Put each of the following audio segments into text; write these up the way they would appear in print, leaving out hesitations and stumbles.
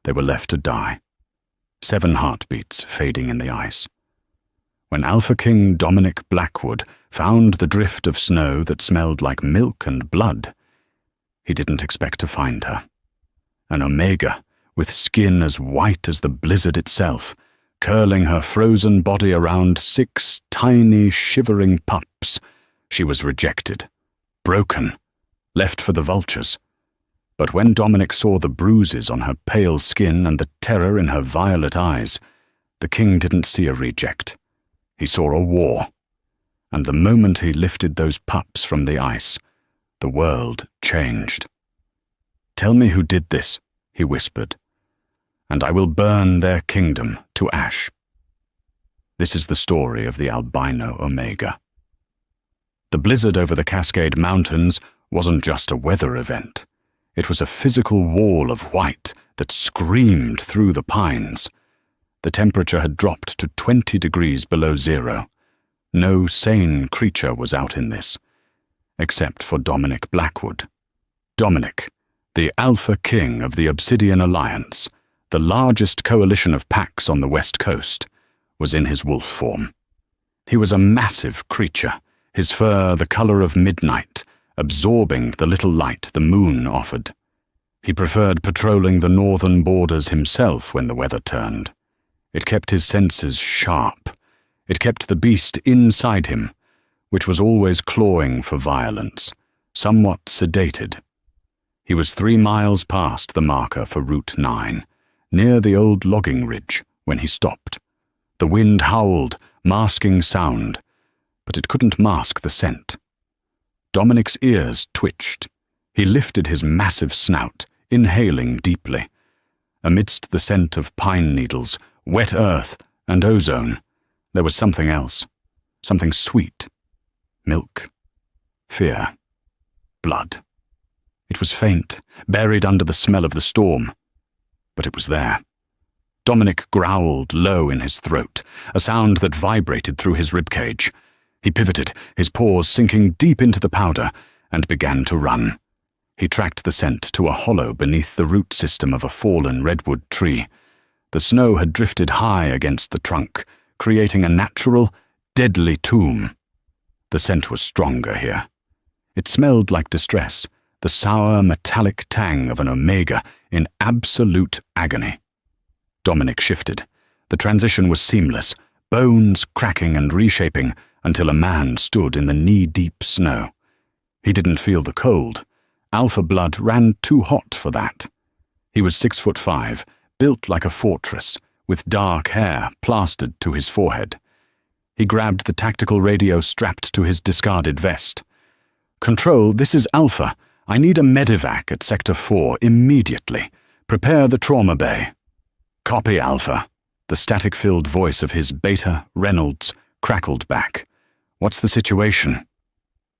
They were left to die. 7 heartbeats fading in the ice. When Alpha King Dominic Blackwood found the drift of snow that smelled like milk and blood, he didn't expect to find her. An Omega, with skin as white as the blizzard itself, curling her frozen body around 6 tiny, shivering pups. She was rejected, broken, left for the vultures. But when Dominic saw the bruises on her pale skin and the terror in her violet eyes, the king didn't see a reject. He saw a war. And the moment he lifted those pups from the ice, the world changed. "Tell me who did this," he whispered, "and I will burn their kingdom to ash." This is the story of the albino Omega. The blizzard over the Cascade Mountains wasn't just a weather event. It was a physical wall of white that screamed through the pines. The temperature had dropped to 20 degrees below zero. No sane creature was out in this, except for Dominic Blackwood. Dominic, the Alpha King of the Obsidian Alliance, the largest coalition of packs on the West Coast, was in his wolf form. He was a massive creature, his fur the color of midnight, absorbing the little light the moon offered. He preferred patrolling the northern borders himself when the weather turned. It kept his senses sharp. It kept the beast inside him, which was always clawing for violence, somewhat sedated. He was 3 miles past the marker for Route 9, near the old logging ridge, when he stopped. The wind howled, masking sound, but it couldn't mask the scent. Dominic's ears twitched. He lifted his massive snout, inhaling deeply. Amidst the scent of pine needles, wet earth, and ozone, there was something else, something sweet. Milk. Fear. Blood. It was faint, buried under the smell of the storm, but it was there. Dominic growled low in his throat, a sound that vibrated through his ribcage. He pivoted, his paws sinking deep into the powder, and began to run. He tracked the scent to a hollow beneath the root system of a fallen redwood tree. The snow had drifted high against the trunk, creating a natural, deadly tomb. The scent was stronger here. It smelled like distress, the sour, metallic tang of an Omega in absolute agony. Dominic shifted. The transition was seamless, bones cracking and reshaping until a man stood in the knee-deep snow. He didn't feel the cold. Alpha blood ran too hot for that. He was 6'5", built like a fortress, with dark hair plastered to his forehead. He grabbed the tactical radio strapped to his discarded vest. "Control, this is Alpha. I need a medevac at Sector 4 immediately. Prepare the trauma bay." "Copy, Alpha." The static-filled voice of his Beta, Reynolds, crackled back. "What's the situation?"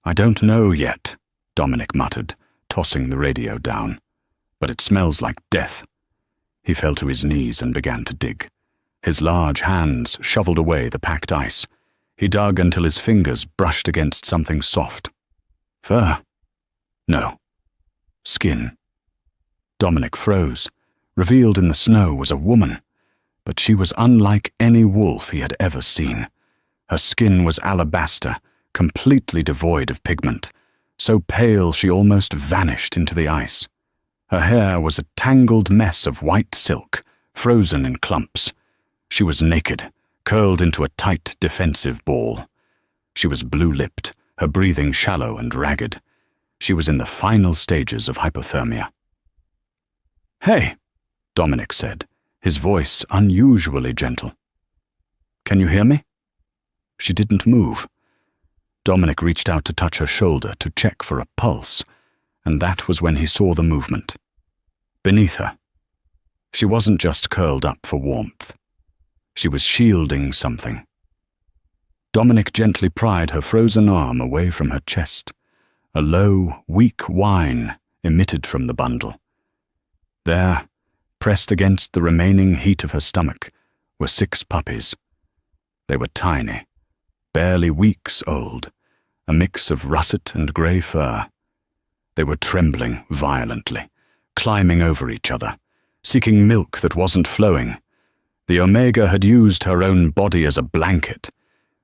"I don't know yet," Dominic muttered, tossing the radio down. "But it smells like death." He fell to his knees and began to dig. His large hands shoveled away the packed ice. He dug until his fingers brushed against something soft. Fur? No. Skin. Dominic froze. Revealed in the snow was a woman, but she was unlike any wolf he had ever seen. Her skin was alabaster, completely devoid of pigment, so pale she almost vanished into the ice. Her hair was a tangled mess of white silk, frozen in clumps. She was naked, curled into a tight defensive ball. She was blue-lipped, her breathing shallow and ragged. She was in the final stages of hypothermia. "Hey," Dominic said, his voice unusually gentle. "Can you hear me?" She didn't move. Dominic reached out to touch her shoulder to check for a pulse, and that was when he saw the movement. Beneath her. She wasn't just curled up for warmth. She was shielding something. Dominic gently pried her frozen arm away from her chest. A low, weak whine emitted from the bundle. There, pressed against the remaining heat of her stomach, were 6 puppies. They were tiny, barely weeks old, a mix of russet and grey fur. They were trembling violently, climbing over each other, seeking milk that wasn't flowing. The Omega had used her own body as a blanket.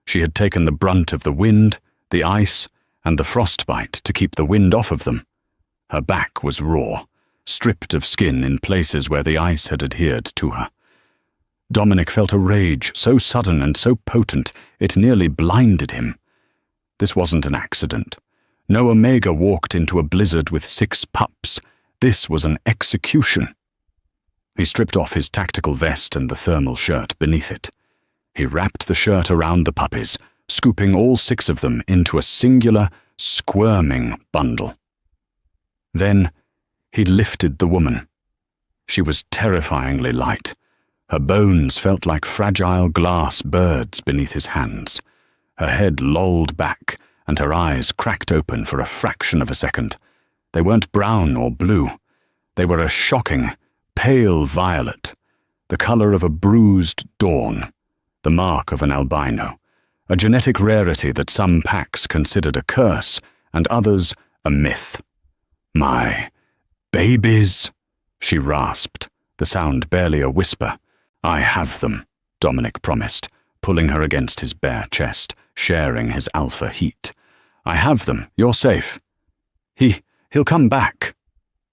She had taken the brunt of the wind, the ice, and the frostbite to keep the wind off of them. Her back was raw, stripped of skin in places where the ice had adhered to her. Dominic felt a rage so sudden and so potent it nearly blinded him. This wasn't an accident. No Omega walked into a blizzard with 6 pups. This was an execution. He stripped off his tactical vest and the thermal shirt beneath it. He wrapped the shirt around the puppies, scooping all 6 of them into a singular, squirming bundle. Then he lifted the woman. She was terrifyingly light. Her bones felt like fragile glass birds beneath his hands. Her head lolled back, and her eyes cracked open for a fraction of a second. They weren't brown or blue. They were a shocking, pale violet, the color of a bruised dawn, the mark of an albino, a genetic rarity that some packs considered a curse and others a myth. "My babies," she rasped, the sound barely a whisper. "I have them," Dominic promised, pulling her against his bare chest, sharing his alpha heat. "I have them. You're safe." He'll come back."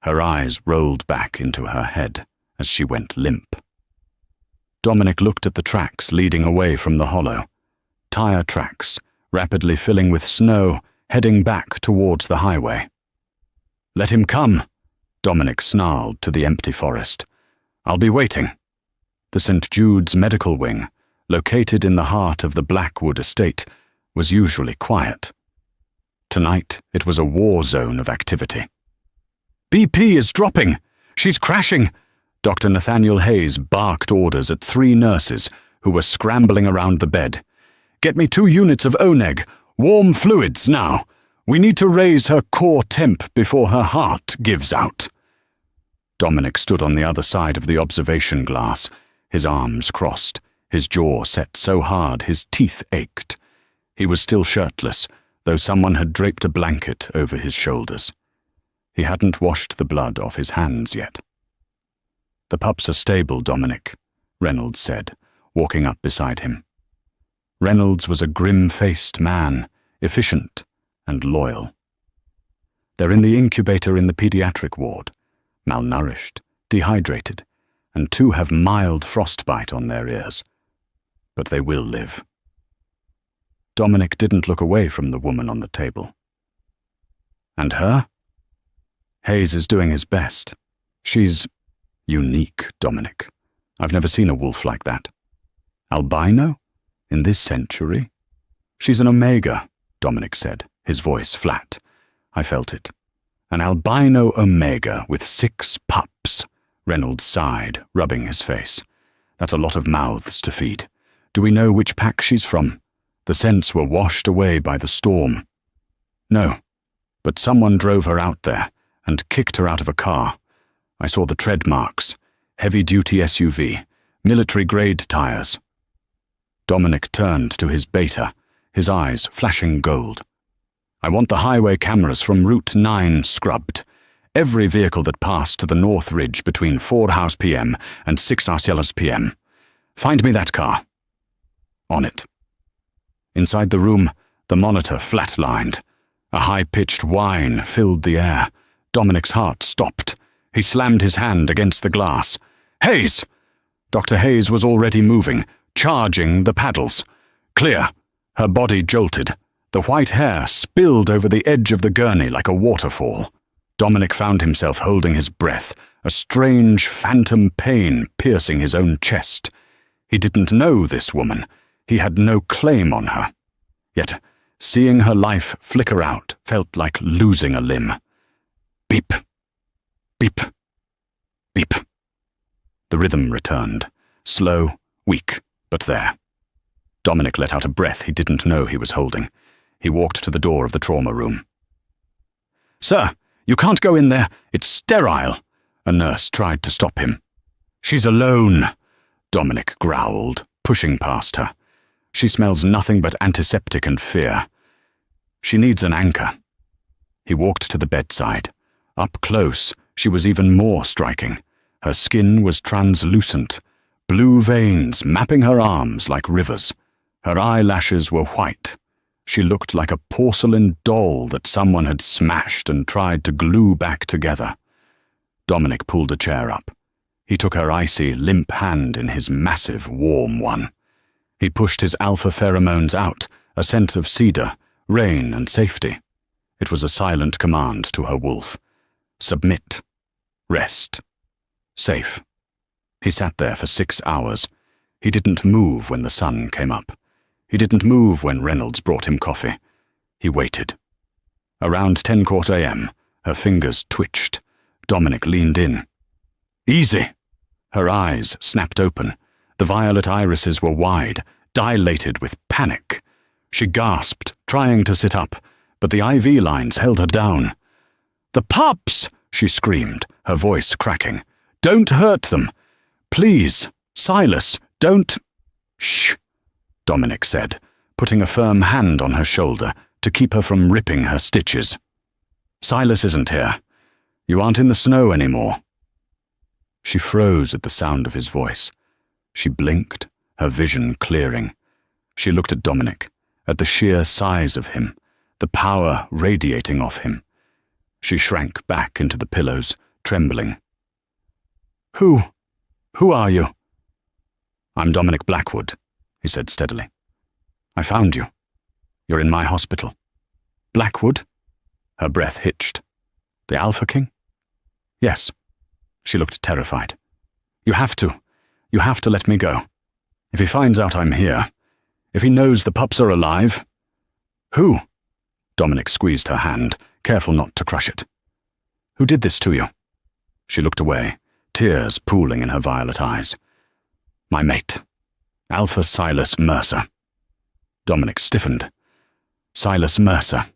Her eyes rolled back into her head as she went limp. Dominic looked at the tracks leading away from the hollow. Tire tracks, rapidly filling with snow, heading back towards the highway. "Let him come," Dominic snarled to the empty forest. "I'll be waiting." The St. Jude's medical wing, located in the heart of the Blackwood estate, was usually quiet. Tonight, it was a war zone of activity. "BP is dropping! She's crashing!" Dr. Nathaniel Hayes barked orders at 3 nurses who were scrambling around the bed. "Get me 2 units of ONEG. Warm fluids now. We need to raise her core temp before her heart gives out." Dominic stood on the other side of the observation glass, his arms crossed, his jaw set so hard his teeth ached. He was still shirtless, though someone had draped a blanket over his shoulders. He hadn't washed the blood off his hands yet. "The pups are stable, Dominic," Reynolds said, walking up beside him. Reynolds was a grim-faced man, efficient and loyal. "They're in the incubator in the pediatric ward, malnourished, dehydrated, and 2 have mild frostbite on their ears. But they will live." Dominic didn't look away from the woman on the table. "And her?" "Hayes is doing his best. She's unique, Dominic. I've never seen a wolf like that. Albino? In this century?" "She's an Omega," Dominic said, his voice flat. I felt it. "An albino Omega with 6 pups," Reynolds sighed, rubbing his face. "That's a lot of mouths to feed. Do we know which pack she's from? The scents were washed away by the storm." "No, but someone drove her out there and kicked her out of a car. I saw the tread marks, heavy-duty SUV, military-grade tires." Dominic turned to his beta, his eyes flashing gold. "I want the highway cameras from Route 9 scrubbed. Every vehicle that passed to the North Ridge between 4 hours p.m. and 6 hours p.m. Find me that car." "On it." Inside the room, the monitor flatlined. A high-pitched whine filled the air. Dominic's heart stopped. He slammed his hand against the glass. "Hayes!" Dr. Hayes was already moving, charging the paddles. Clear. Her body jolted. The white hair spilled over the edge of the gurney like a waterfall. Dominic found himself holding his breath, a strange phantom pain piercing his own chest. He didn't know this woman. He had no claim on her. Yet, seeing her life flicker out felt like losing a limb. Beep. Beep. Beep. The rhythm returned, slow, weak, but there. Dominic let out a breath he didn't know he was holding. He walked to the door of the trauma room. "Sir, you can't go in there. It's sterile." A nurse tried to stop him. "She's alone," Dominic growled, pushing past her. "She smells nothing but antiseptic and fear. She needs an anchor." He walked to the bedside. Up close, she was even more striking. Her skin was translucent, blue veins mapping her arms like rivers. Her eyelashes were white. She looked like a porcelain doll that someone had smashed and tried to glue back together. Dominic pulled a chair up. He took her icy, limp hand in his massive, warm one. He pushed his alpha pheromones out, a scent of cedar, rain, and safety. It was a silent command to her wolf. Submit. Rest. Safe. He sat there for 6 hours. He didn't move when the sun came up. He didn't move when Reynolds brought him coffee. He waited. Around 10:15 a.m., her fingers twitched. Dominic leaned in. Easy! Her eyes snapped open. The violet irises were wide, dilated with panic. She gasped, trying to sit up, but the IV lines held her down. "The pups!" she screamed, her voice cracking. "Don't hurt them! Please, Silas, don't—" "Shh," Dominic said, putting a firm hand on her shoulder to keep her from ripping her stitches. "Silas isn't here. You aren't in the snow anymore." She froze at the sound of his voice. She blinked, her vision clearing. She looked at Dominic, at the sheer size of him, the power radiating off him. She shrank back into the pillows, trembling. Who are you?" "I'm Dominic Blackwood," he said steadily. "I found you. You're in my hospital." "Blackwood?" Her breath hitched. "The Alpha King?" "Yes." She looked terrified. You have to let me go. If he finds out I'm here, if he knows the pups are alive—" "Who?" Dominic squeezed her hand, careful not to crush it. "Who did this to you?" She looked away, tears pooling in her violet eyes. "My mate, Alpha Silas Mercer." Dominic stiffened. Silas Mercer,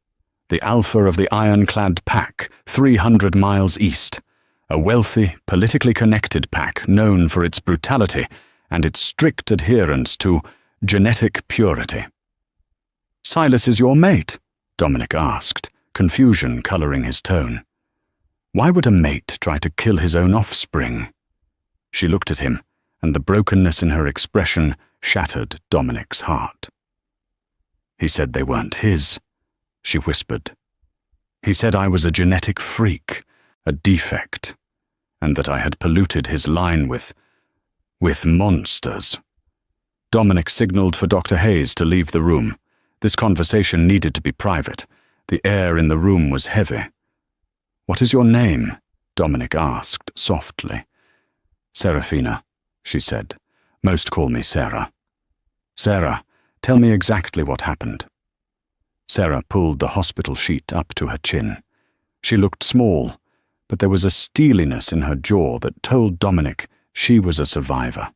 the Alpha of the ironclad pack, 300 miles east. A wealthy, politically connected pack known for its brutality and its strict adherence to genetic purity. "Silas is your mate?" Dominic asked, confusion coloring his tone. Why would a mate try to kill his own offspring? She looked at him, and the brokenness in her expression shattered Dominic's heart. "He said they weren't his," she whispered. "He said I was a genetic freak, a defect, and that I had polluted his line with monsters." Dominic signaled for Dr. Hayes to leave the room. This conversation needed to be private. The air in the room was heavy. "What is your name?" Dominic asked softly. "Seraphina," she said. "Most call me Sarah." "Sarah, tell me exactly what happened." Sarah pulled the hospital sheet up to her chin. She looked small, but there was a steeliness in her jaw that told Dominic she was a survivor.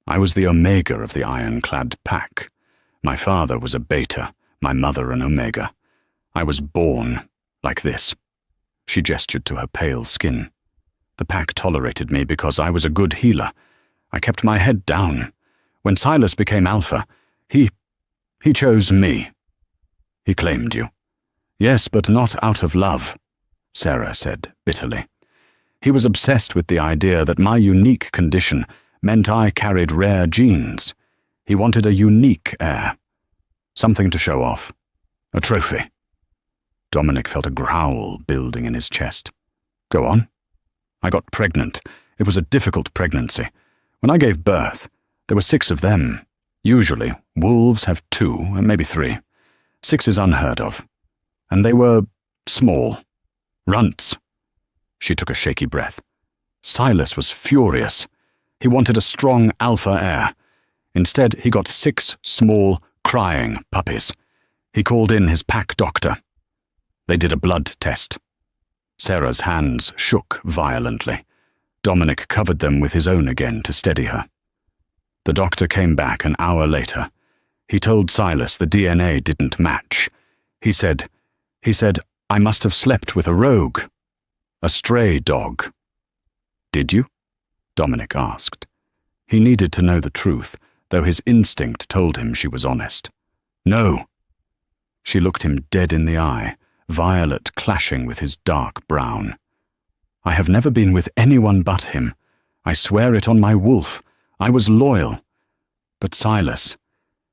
"I was the Omega of the ironclad pack. My father was a Beta, my mother an Omega. I was born like this." She gestured to her pale skin. "The pack tolerated me because I was a good healer. I kept my head down. When Silas became Alpha, he chose me." "He claimed you." "Yes, but not out of love," Sarah said bitterly. "He was obsessed with the idea that my unique condition meant I carried rare genes. He wanted a unique heir. Something to show off. A trophy." Dominic felt a growl building in his chest. "Go on." "I got pregnant. It was a difficult pregnancy. When I gave birth, there were 6 of them. Usually, wolves have 2, maybe 3. 6 is unheard of. And they were small. Runts." She took a shaky breath. Silas was furious. He wanted a strong alpha heir. Instead, he got 6 small, crying puppies. He called in his pack doctor. They did a blood test. Sarah's hands shook violently. Dominic covered them with his own again to steady her. The doctor came back an hour later. He told Silas the DNA didn't match. He said, "I must have slept with a rogue. A stray dog." "Did you?" Dominic asked. He needed to know the truth, though his instinct told him she was honest. "No." She looked him dead in the eye, violet clashing with his dark brown. I have never been with anyone but him. I swear it on my wolf. I was loyal. But Silas,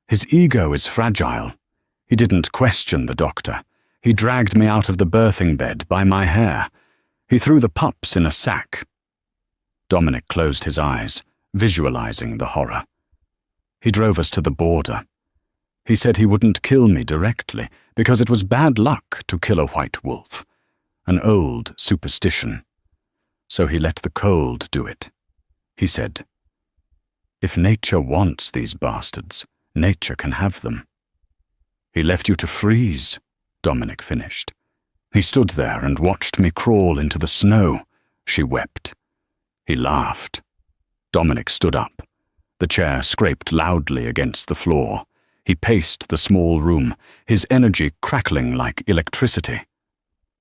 his ego is fragile. He didn't question the doctor. He dragged me out of the birthing bed by my hair. He threw the pups in a sack. Dominic closed his eyes, visualizing the horror. He drove us to the border. He said he wouldn't kill me directly because it was bad luck to kill a white wolf, an old superstition. So he let the cold do it. He said, "If nature wants these bastards, nature can have them." "He left you to freeze," Dominic finished. "He stood there and watched me crawl into the snow," she wept. He laughed. Dominic stood up. The chair scraped loudly against the floor. He paced the small room, his energy crackling like electricity.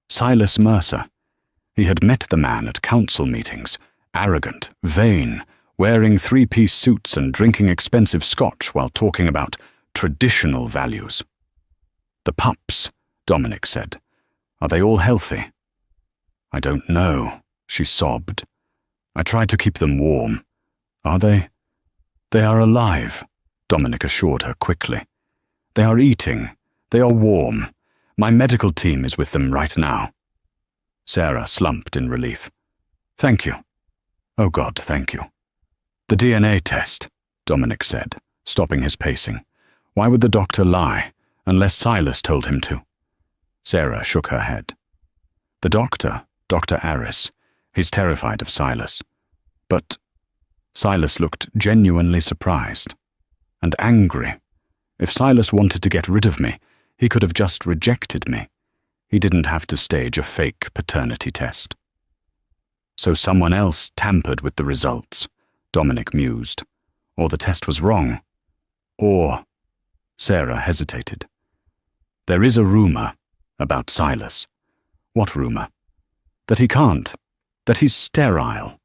Silas Mercer. He had met the man at council meetings, arrogant, vain, wearing three-piece suits and drinking expensive scotch while talking about traditional values. "The pups," Dominic said. "Are they all healthy?" "I don't know," she sobbed. "I tried to keep them warm. Are they?" "They are alive," Dominic assured her quickly. "They are eating. They are warm. My medical team is with them right now." Sarah slumped in relief. "Thank you. Oh God, thank you." "The DNA test," Dominic said, stopping his pacing. "Why would the doctor lie, unless Silas told him to?" Sarah shook her head. "The doctor, Dr. Aris, he's terrified of Silas. But..." Silas looked genuinely surprised and angry. If Silas wanted to get rid of me, he could have just rejected me. He didn't have to stage a fake paternity test. "So someone else tampered with the results," Dominic mused. "Or the test was wrong. Or..." Sarah hesitated. "There is a rumor about Silas." "What rumor?" "That he can't. That he's sterile.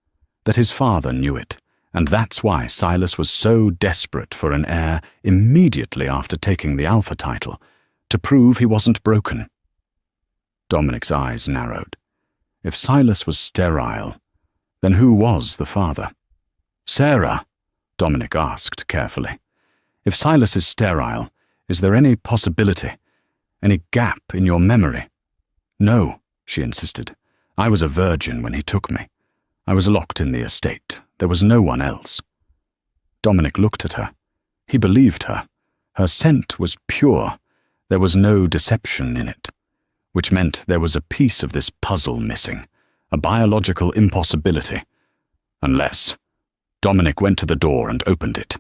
That his father knew it. And that's why Silas was so desperate for an heir immediately after taking the Alpha title, to prove he wasn't broken." Dominic's eyes narrowed. If Silas was sterile, then who was the father? "Sarah," Dominic asked carefully, "if Silas is sterile, is there any possibility, any gap in your memory?" "No," she insisted. "I was a virgin when he took me. I was locked in the estate. There was no one else." Dominic looked at her. He believed her. Her scent was pure. There was no deception in it, which meant there was a piece of this puzzle missing, a biological impossibility. Unless... Dominic went to the door and opened it.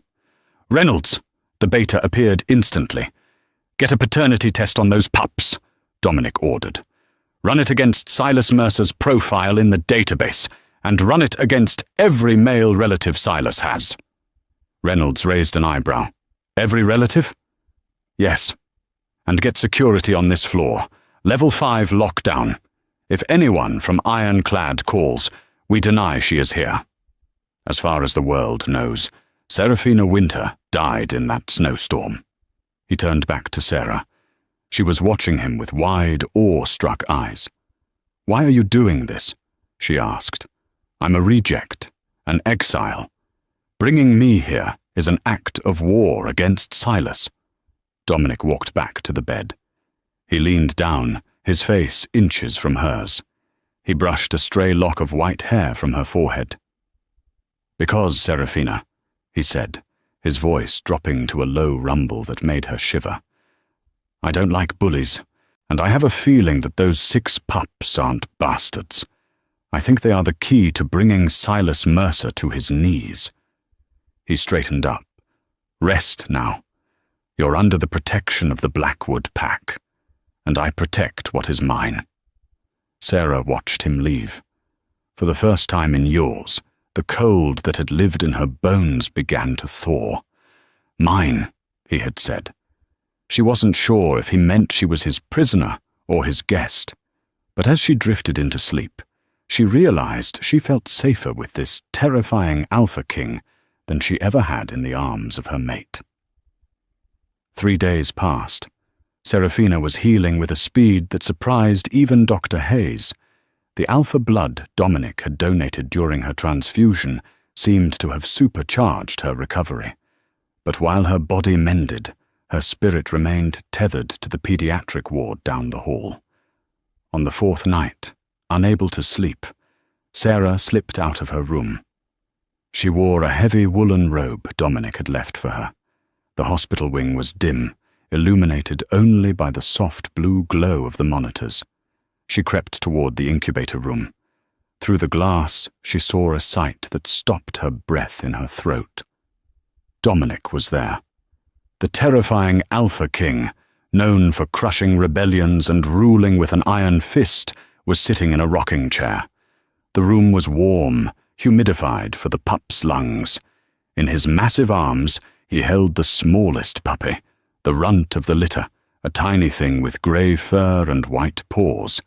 "Reynolds!" The beta appeared instantly. "Get a paternity test on those pups," Dominic ordered. "Run it against Silas Mercer's profile in the database, and run it against every male relative Silas has." Reynolds raised an eyebrow. "Every relative?" "Yes. And get security on this floor. Level 5 lockdown. If anyone from Ironclad calls, we deny she is here. As far as the world knows, Seraphina Winter died in that snowstorm." He turned back to Sarah. She was watching him with wide, awe-struck eyes. "Why are you doing this?" she asked. "I'm a reject, an exile. Bringing me here is an act of war against Silas." Dominic walked back to the bed. He leaned down, his face inches from hers. He brushed a stray lock of white hair from her forehead. "Because, Seraphina," he said, his voice dropping to a low rumble that made her shiver, "I don't like bullies, and I have a feeling that those 6 pups aren't bastards. I think they are the key to bringing Silas Mercer to his knees." He straightened up. "Rest now. You're under the protection of the Blackwood Pack, and I protect what is mine." Sarah watched him leave. For the first time in years, the cold that had lived in her bones began to thaw. "Mine," he had said. She wasn't sure if he meant she was his prisoner or his guest, but as she drifted into sleep, she realized she felt safer with this terrifying Alpha King than she ever had in the arms of her mate. 3 days passed. Seraphina was healing with a speed that surprised even Dr. Hayes. The alpha blood Dominic had donated during her transfusion seemed to have supercharged her recovery. But while her body mended, her spirit remained tethered to the pediatric ward down the hall. On the fourth night, unable to sleep, Sarah slipped out of her room. She wore a heavy woolen robe Dominic had left for her. The hospital wing was dim, illuminated only by the soft blue glow of the monitors. She crept toward the incubator room. Through the glass, she saw a sight that stopped her breath in her throat. Dominic was there. The terrifying Alpha King, known for crushing rebellions and ruling with an iron fist, was sitting in a rocking chair. The room was warm, humidified for the pup's lungs. In his massive arms, he held the smallest puppy, the runt of the litter, a tiny thing with grey fur and white paws.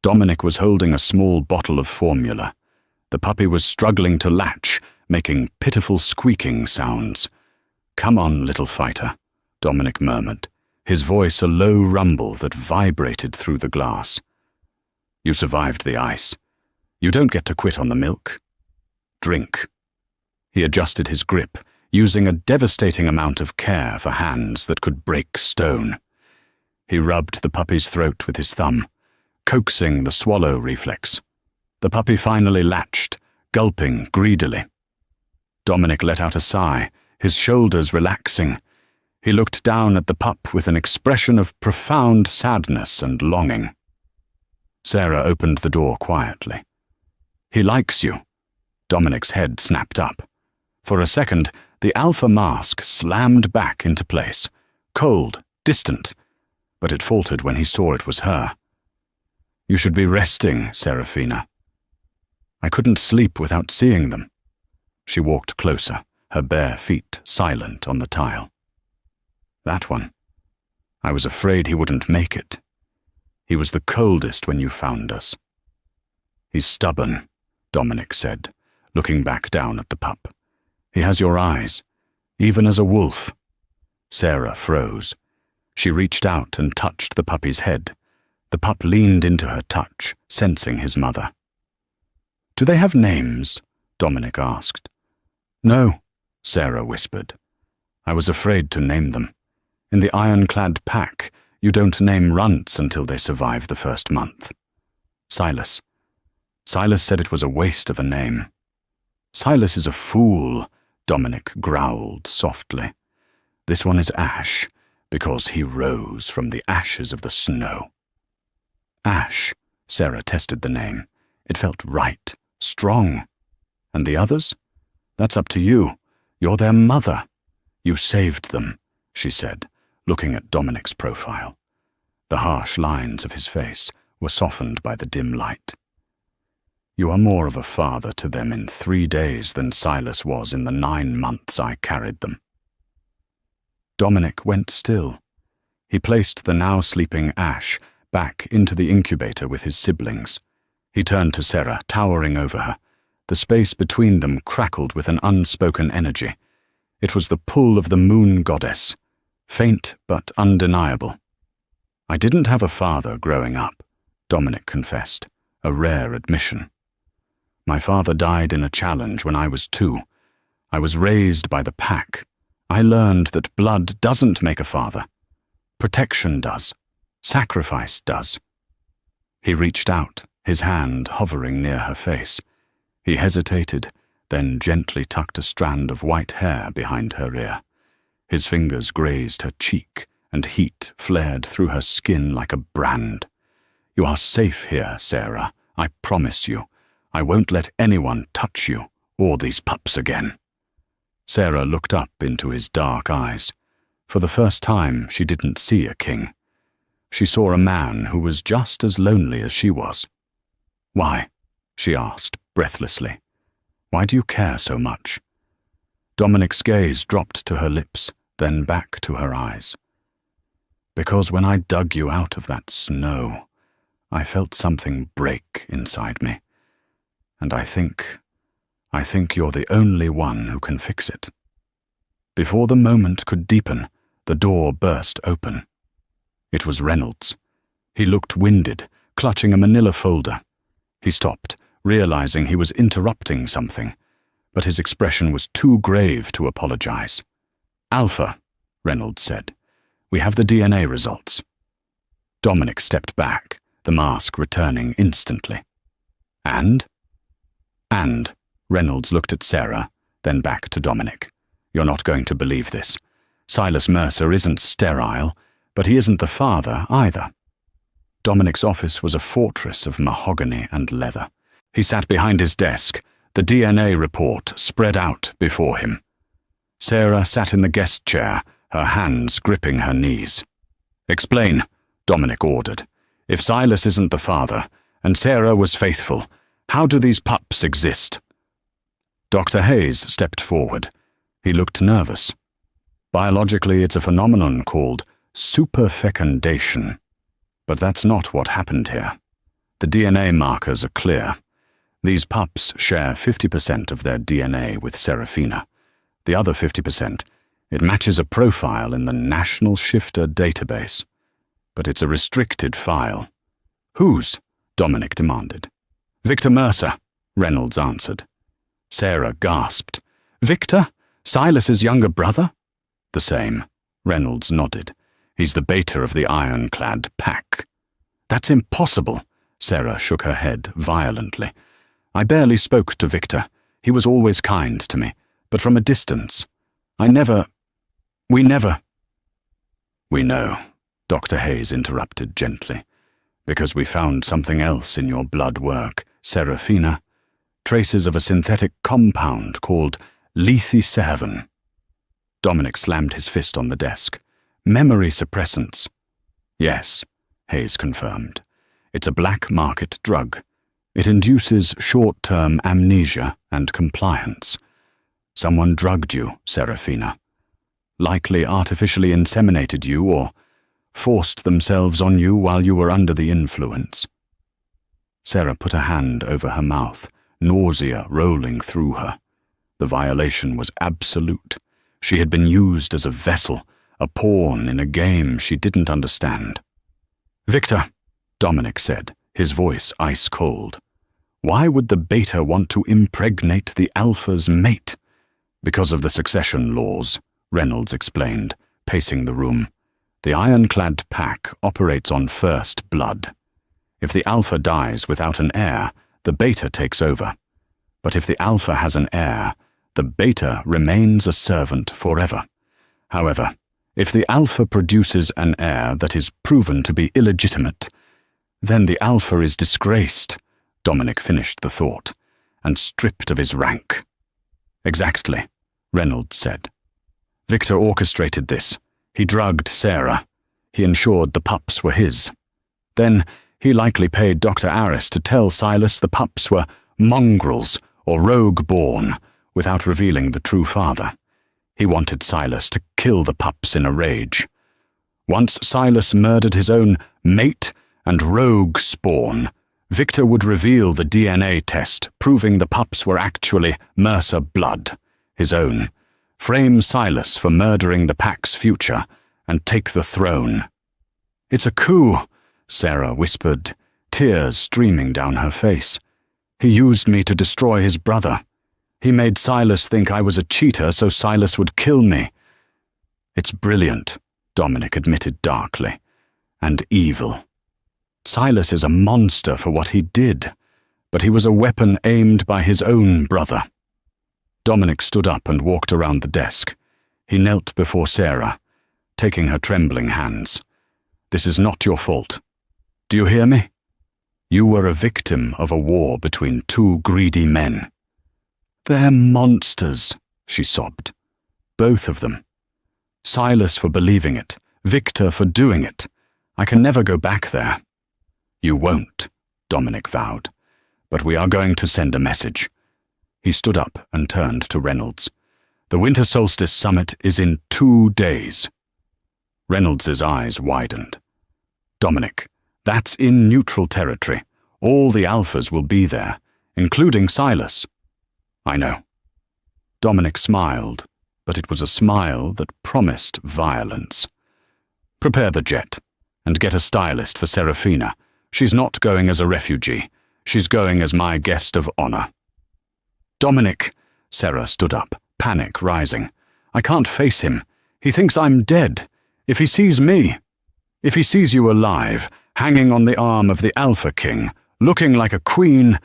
Dominic was holding a small bottle of formula. The puppy was struggling to latch, making pitiful squeaking sounds. "Come on, little fighter," Dominic murmured, his voice a low rumble that vibrated through the glass. "You survived the ice. You don't get to quit on the milk. Drink." He adjusted his grip, using a devastating amount of care for hands that could break stone. He rubbed the puppy's throat with his thumb, coaxing the swallow reflex. The puppy finally latched, gulping greedily. Dominic let out a sigh, his shoulders relaxing. He looked down at the pup with an expression of profound sadness and longing. Sarah opened the door quietly. "He likes you." Dominic's head snapped up. For a second, the alpha mask slammed back into place, cold, distant, but it faltered when he saw it was her. "You should be resting, Serafina." "I couldn't sleep without seeing them." She walked closer, her bare feet silent on the tile. "That one. I was afraid he wouldn't make it. He was the coldest when you found us." "He's stubborn," Dominic said, looking back down at the pup. "He has your eyes, even as a wolf." Sarah froze. She reached out and touched the puppy's head. The pup leaned into her touch, sensing his mother. "Do they have names?" Dominic asked. "No," Sarah whispered. "I was afraid to name them. In the ironclad pack, you don't name runts until they survive the first month. Silas. Silas said it was a waste of a name." "Silas is a fool," Dominic growled softly. "This one is Ash, because he rose from the ashes of the snow." "Ash," Sarah tested the name. It felt right, strong. "And the others? That's up to you. You're their mother." "You saved them," she said, looking at Dominic's profile. The harsh lines of his face were softened by the dim light. "You are more of a father to them in 3 days than Silas was in the 9 months I carried them." Dominic went still. He placed the now sleeping Ash back into the incubator with his siblings. He turned to Sarah, towering over her. The space between them crackled with an unspoken energy. It was the pull of the moon goddess, faint but undeniable. "I didn't have a father growing up," Dominic confessed, a rare admission. "My father died in a challenge when I was 2. I was raised by the pack. I learned that blood doesn't make a father. Protection does. Sacrifice does." He reached out, his hand hovering near her face. He hesitated, then gently tucked a strand of white hair behind her ear. His fingers grazed her cheek, and heat flared through her skin like a brand. "You are safe here, Sarah. I promise you. I won't let anyone touch you, or these pups again." Sarah looked up into his dark eyes. For the first time, she didn't see a king. She saw a man who was just as lonely as she was. "Why?" she asked breathlessly. "Why do you care so much?" Dominic's gaze dropped to her lips, then back to her eyes. "Because when I dug you out of that snow, I felt something break inside me. And I think you're the only one who can fix it." Before the moment could deepen, the door burst open. It was Reynolds. He looked winded, clutching a manila folder. He stopped, realizing he was interrupting something, but his expression was too grave to apologize. "Alpha," Reynolds said. "We have the DNA results." Dominic stepped back, the mask returning instantly. And, Reynolds looked at Sarah, then back to Dominic. "You're not going to believe this. Silas Mercer isn't sterile, but he isn't the father either." Dominic's office was a fortress of mahogany and leather. He sat behind his desk, the DNA report spread out before him. Sarah sat in the guest chair, her hands gripping her knees. "Explain," Dominic ordered. "If Silas isn't the father, and Sarah was faithful, how do these pups exist?" Dr. Hayes stepped forward. He looked nervous. "Biologically, it's a phenomenon called superfecundation. But that's not what happened here. The DNA markers are clear. These pups share 50% of their DNA with Serafina. The other 50%, it matches a profile in the National Shifter database. But it's a restricted file." "Whose?" Dominic demanded. "Victor Mercer," Reynolds answered. Sarah gasped. "Victor? Silas's younger brother?" "The same," Reynolds nodded. "He's the beta of the ironclad pack." "That's impossible," Sarah shook her head violently. "I barely spoke to Victor. He was always kind to me, but from a distance. We never... "We know," Dr. Hayes interrupted gently, "because we found something else in your blood work, Serafina. Traces of a synthetic compound called lethiservin." Dominic slammed his fist on the desk. "Memory suppressants." "Yes," Hayes confirmed. "It's a black market drug. It induces short-term amnesia and compliance. Someone drugged you, Serafina. Likely artificially inseminated you or forced themselves on you while you were under the influence." Sarah put a hand over her mouth, nausea rolling through her. The violation was absolute. She had been used as a vessel, a pawn in a game she didn't understand. "Victor," Dominic said, his voice ice-cold. "Why would the beta want to impregnate the alpha's mate?" "Because of the succession laws," Reynolds explained, pacing the room. "The ironclad pack operates on first blood. If the alpha dies without an heir, the beta takes over. But if the alpha has an heir, the beta remains a servant forever. However, if the alpha produces an heir that is proven to be illegitimate, then the alpha is disgraced," Dominic finished the thought, "and stripped of his rank." "Exactly," Reynolds said. "Victor orchestrated this. He drugged Sarah. He ensured the pups were his. Then he likely paid Dr. Aris to tell Silas the pups were mongrels or rogue-born without revealing the true father. He wanted Silas to kill the pups in a rage. Once Silas murdered his own mate and rogue spawn, Victor would reveal the DNA test proving the pups were actually Mercer blood, his own, frame Silas for murdering the pack's future, and take the throne." "It's a coup," Sarah whispered, tears streaming down her face. "He used me to destroy his brother. He made Silas think I was a cheater so Silas would kill me." "It's brilliant," Dominic admitted darkly, "and evil. Silas is a monster for what he did, but he was a weapon aimed by his own brother." Dominic stood up and walked around the desk. He knelt before Sarah, taking her trembling hands. "This is not your fault. Do you hear me? You were a victim of a war between two greedy men." "They're monsters," she sobbed. "Both of them. Silas for believing it, Victor for doing it. I can never go back there." "You won't," Dominic vowed. "But we are going to send a message." He stood up and turned to Reynolds. "The Winter Solstice Summit is in 2 days." Reynolds's eyes widened. "Dominic, that's in neutral territory. All the alphas will be there, including Silas." "I know." Dominic smiled, but it was a smile that promised violence. "Prepare the jet, and get a stylist for Serafina. She's not going as a refugee. She's going as my guest of honor." "Dominic," Sarah stood up, panic rising. "I can't face him. He thinks I'm dead. If he sees me, if he sees you alive, hanging on the arm of the Alpha King, looking like a queen—"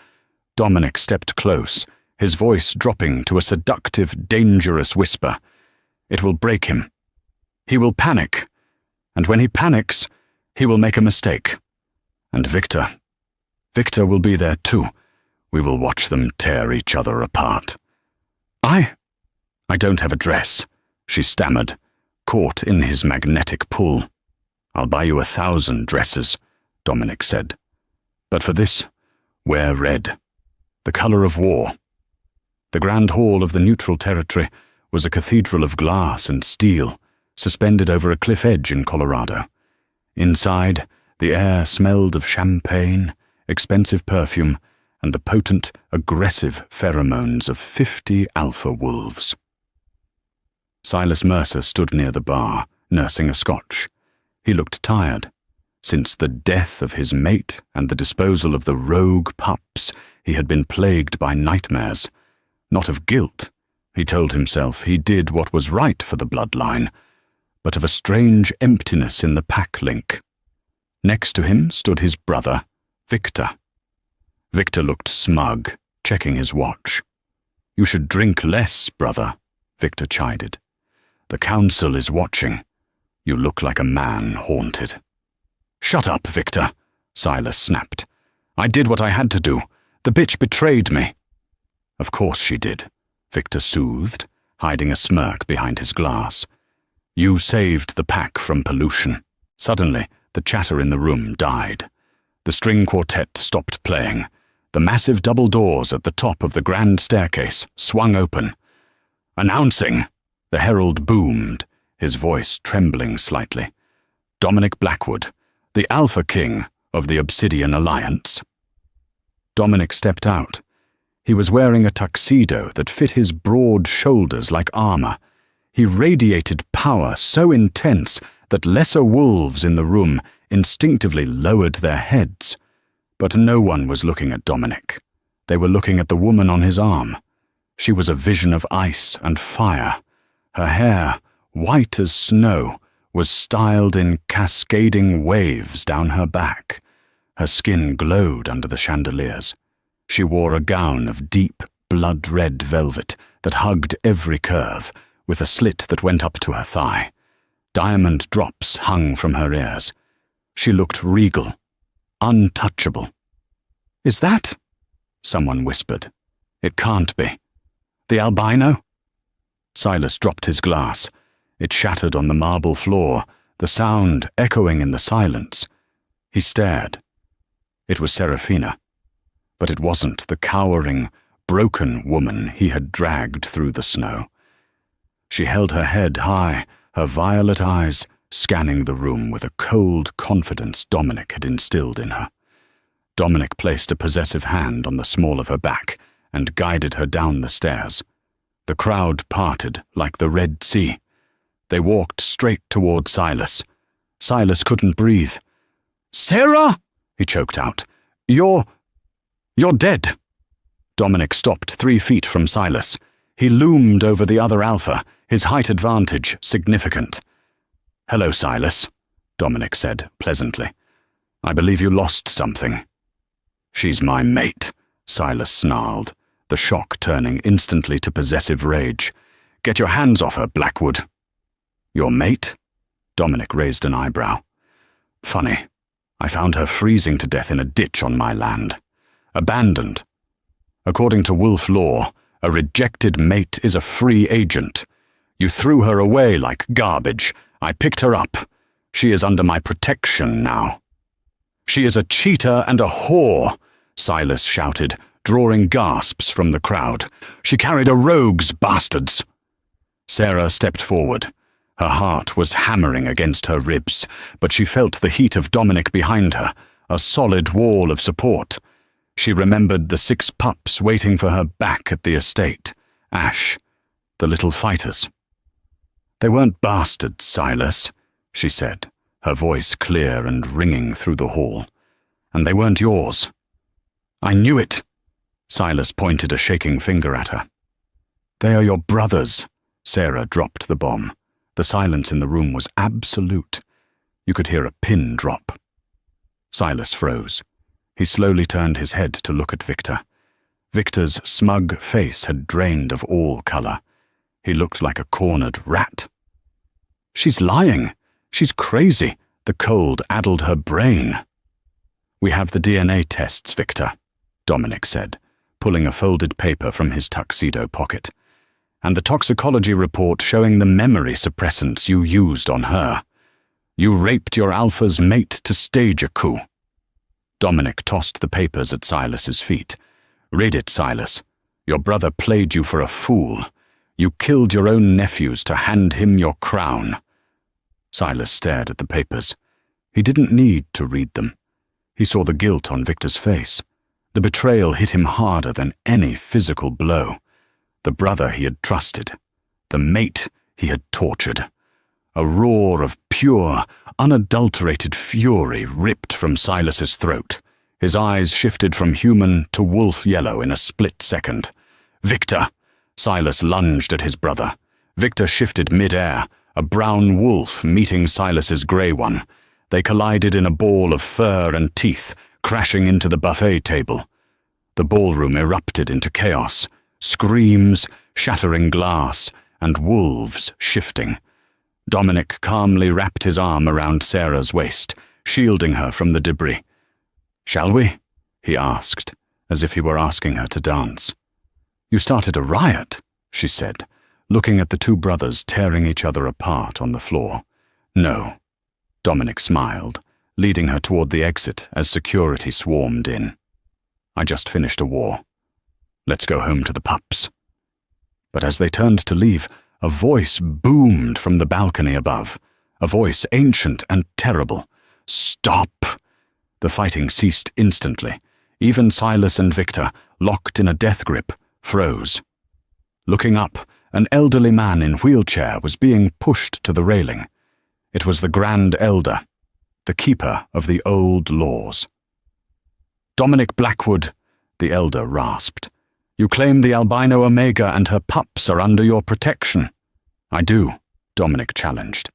Dominic stepped close, his voice dropping to a seductive, dangerous whisper. "It will break him. He will panic. And when he panics, he will make a mistake. And Victor will be there too. We will watch them tear each other apart." I don't have a dress," she stammered, caught in his magnetic pull. "I'll buy you 1,000 dresses," Dominic said. "But for this, wear red. The color of war." The Grand Hall of the Neutral Territory was a cathedral of glass and steel, suspended over a cliff edge in Colorado. Inside, the air smelled of champagne, expensive perfume, and the potent, aggressive pheromones of 50 alpha wolves. Silas Mercer stood near the bar, nursing a scotch. He looked tired. Since the death of his mate and the disposal of the rogue pups, he had been plagued by nightmares. Not of guilt. He told himself he did what was right for the bloodline, but of a strange emptiness in the pack link. Next to him stood his brother, Victor. Victor looked smug, checking his watch. "You should drink less, brother," Victor chided. "The council is watching. You look like a man haunted." "Shut up, Victor," Silas snapped. "I did what I had to do. The bitch betrayed me." "Of course she did," Victor soothed, hiding a smirk behind his glass. "You saved the pack from pollution." Suddenly, the chatter in the room died. The string quartet stopped playing. The massive double doors at the top of the grand staircase swung open. "Announcing!" The herald boomed, his voice trembling slightly. "Dominic Blackwood, the Alpha King of the Obsidian Alliance." Dominic stepped out. He was wearing a tuxedo that fit his broad shoulders like armor. He radiated power so intense that lesser wolves in the room instinctively lowered their heads. But no one was looking at Dominic. They were looking at the woman on his arm. She was a vision of ice and fire. Her hair, white as snow, was styled in cascading waves down her back. Her skin glowed under the chandeliers. She wore a gown of deep, blood-red velvet that hugged every curve, with a slit that went up to her thigh. Diamond drops hung from her ears. She looked regal, untouchable. "Is that?" someone whispered. "It can't be. The albino?" Silas dropped his glass. It shattered on the marble floor, the sound echoing in the silence. He stared. It was Seraphina. But it wasn't the cowering, broken woman he had dragged through the snow. She held her head high, her violet eyes scanning the room with a cold confidence Dominic had instilled in her. Dominic placed a possessive hand on the small of her back and guided her down the stairs. The crowd parted like the Red Sea. They walked straight toward Silas. Silas couldn't breathe. "Sarah!" he choked out. You're dead." Dominic stopped 3 feet from Silas. He loomed over the other Alpha, his height advantage significant. "Hello, Silas," Dominic said pleasantly. "I believe you lost something." "She's my mate," Silas snarled, the shock turning instantly to possessive rage. "Get your hands off her, Blackwood." "Your mate?" Dominic raised an eyebrow. "Funny. I found her freezing to death in a ditch on my land. Abandoned. According to wolf law, a rejected mate is a free agent. You threw her away like garbage. I picked her up. She is under my protection now." "She is a cheater and a whore," Silas shouted, drawing gasps from the crowd. "She carried a rogue's bastards." Sarah stepped forward. Her heart was hammering against her ribs, but she felt the heat of Dominic behind her, a solid wall of support. She remembered the 6 pups waiting for her back at the estate. Ash, the little fighters. "They weren't bastards, Silas," she said, her voice clear and ringing through the hall. "And they weren't yours. I knew it. Silas pointed a shaking finger at her. They are your brothers. Sarah dropped the bomb. The silence in the room was absolute. You could hear a pin drop. Silas froze. He slowly turned his head to look at Victor. Victor's smug face had drained of all color. He looked like a cornered rat. She's lying. She's crazy. The cold addled her brain. We have the DNA tests, Victor, Dominic said, pulling a folded paper from his tuxedo pocket, and the toxicology report showing the memory suppressants you used on her. You raped your alpha's mate to stage a coup. Dominic tossed the papers at Silas's feet. Read it, Silas. Your brother played you for a fool. You killed your own nephews to hand him your crown. Silas stared at the papers. He didn't need to read them. He saw the guilt on Victor's face. The betrayal hit him harder than any physical blow. The brother he had trusted. The mate he had tortured. A roar of pure, unadulterated fury ripped from Silas's throat. His eyes shifted from human to wolf yellow in a split second. Victor! Silas lunged at his brother. Victor shifted mid-air, a brown wolf meeting Silas's grey one. They collided in a ball of fur and teeth, crashing into the buffet table. The ballroom erupted into chaos. Screams, shattering glass, and wolves shifting. Dominic calmly wrapped his arm around Sarah's waist, shielding her from the debris. "Shall we?" he asked, as if he were asking her to dance. "You started a riot," she said, looking at the two brothers tearing each other apart on the floor. "No." Dominic smiled, leading her toward the exit as security swarmed in. "I just finished a war. Let's go home to the pups." But as they turned to leave, a voice boomed from the balcony above, a voice ancient and terrible. "Stop!" The fighting ceased instantly. Even Silas and Victor, locked in a death grip, froze. Looking up, an elderly man in wheelchair was being pushed to the railing. It was the Grand Elder, the keeper of the old laws. "Dominic Blackwood," the elder rasped. "You claim the albino Omega and her pups are under your protection." "I do," Dominic challenged.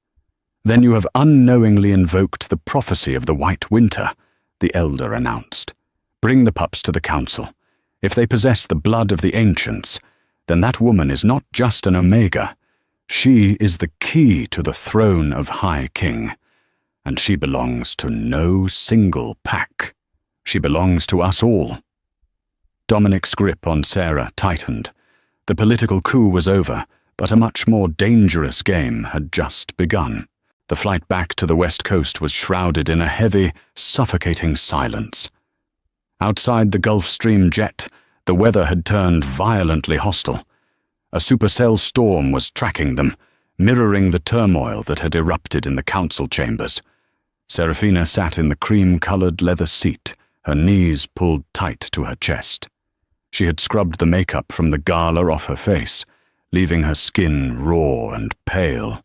"Then you have unknowingly invoked the prophecy of the White Winter," the elder announced. "Bring the pups to the council. If they possess the blood of the ancients, then that woman is not just an Omega. She is the key to the throne of High King, and she belongs to no single pack. She belongs to us all." Dominic's grip on Sarah tightened. The political coup was over, but a much more dangerous game had just begun. The flight back to the West Coast was shrouded in a heavy, suffocating silence. Outside the Gulf Stream jet, the weather had turned violently hostile. A supercell storm was tracking them, mirroring the turmoil that had erupted in the council chambers. Serafina sat in the cream-colored leather seat, her knees pulled tight to her chest. She had scrubbed the makeup from the gala off her face, leaving her skin raw and pale.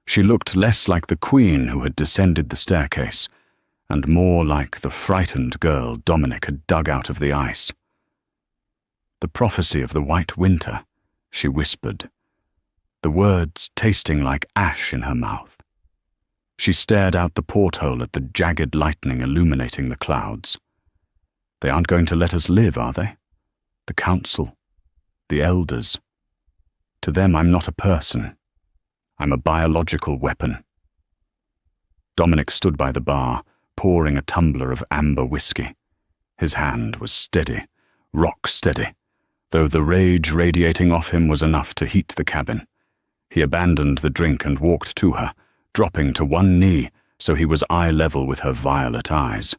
She looked less like the queen who had descended the staircase, and more like the frightened girl Dominic had dug out of the ice. "The prophecy of the White Winter," she whispered, the words tasting like ash in her mouth. She stared out the porthole at the jagged lightning illuminating the clouds. "They aren't going to let us live, are they? The council, the elders. To them, I'm not a person. I'm a biological weapon." Dominic stood by the bar, pouring a tumbler of amber whiskey. His hand was steady, rock steady, though the rage radiating off him was enough to heat the cabin. He abandoned the drink and walked to her, dropping to one knee so he was eye level with her violet eyes.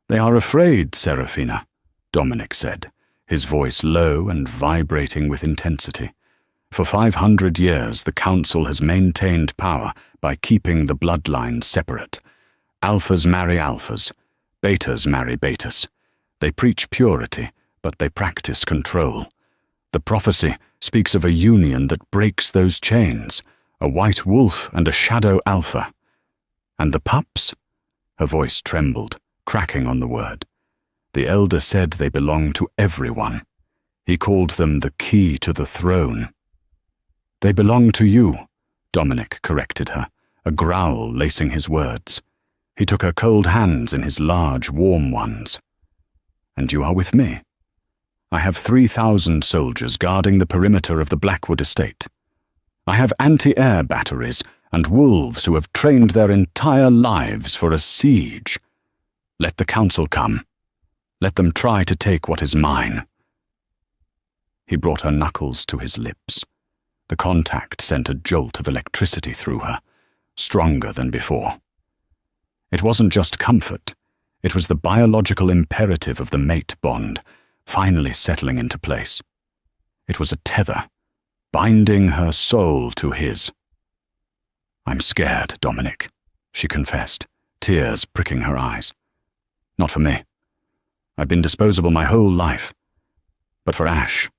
"They are afraid, Serafina," Dominic said, his voice low and vibrating with intensity. "For 500 years, the Council has maintained power by keeping the bloodlines separate. Alphas marry alphas, betas marry betas. They preach purity, but they practice control. The prophecy speaks of a union that breaks those chains, a white wolf and a shadow alpha. And the pups?" Her voice trembled, cracking on the word. The elder said they belong to everyone. He called them the key to the throne. They belong to you, Dominic corrected her, a growl lacing his words. He took her cold hands in his large, warm ones. And you are with me. I have 3,000 soldiers guarding the perimeter of the Blackwood estate. I have anti-air batteries and wolves who have trained their entire lives for a siege. Let the council come. Let them try to take what is mine. He brought her knuckles to his lips. The contact sent a jolt of electricity through her, stronger than before. It wasn't just comfort. It was the biological imperative of the mate bond, finally settling into place. It was a tether, binding her soul to his. I'm scared, Dominic, she confessed, tears pricking her eyes. Not for me. I've been disposable my whole life. But for Ash,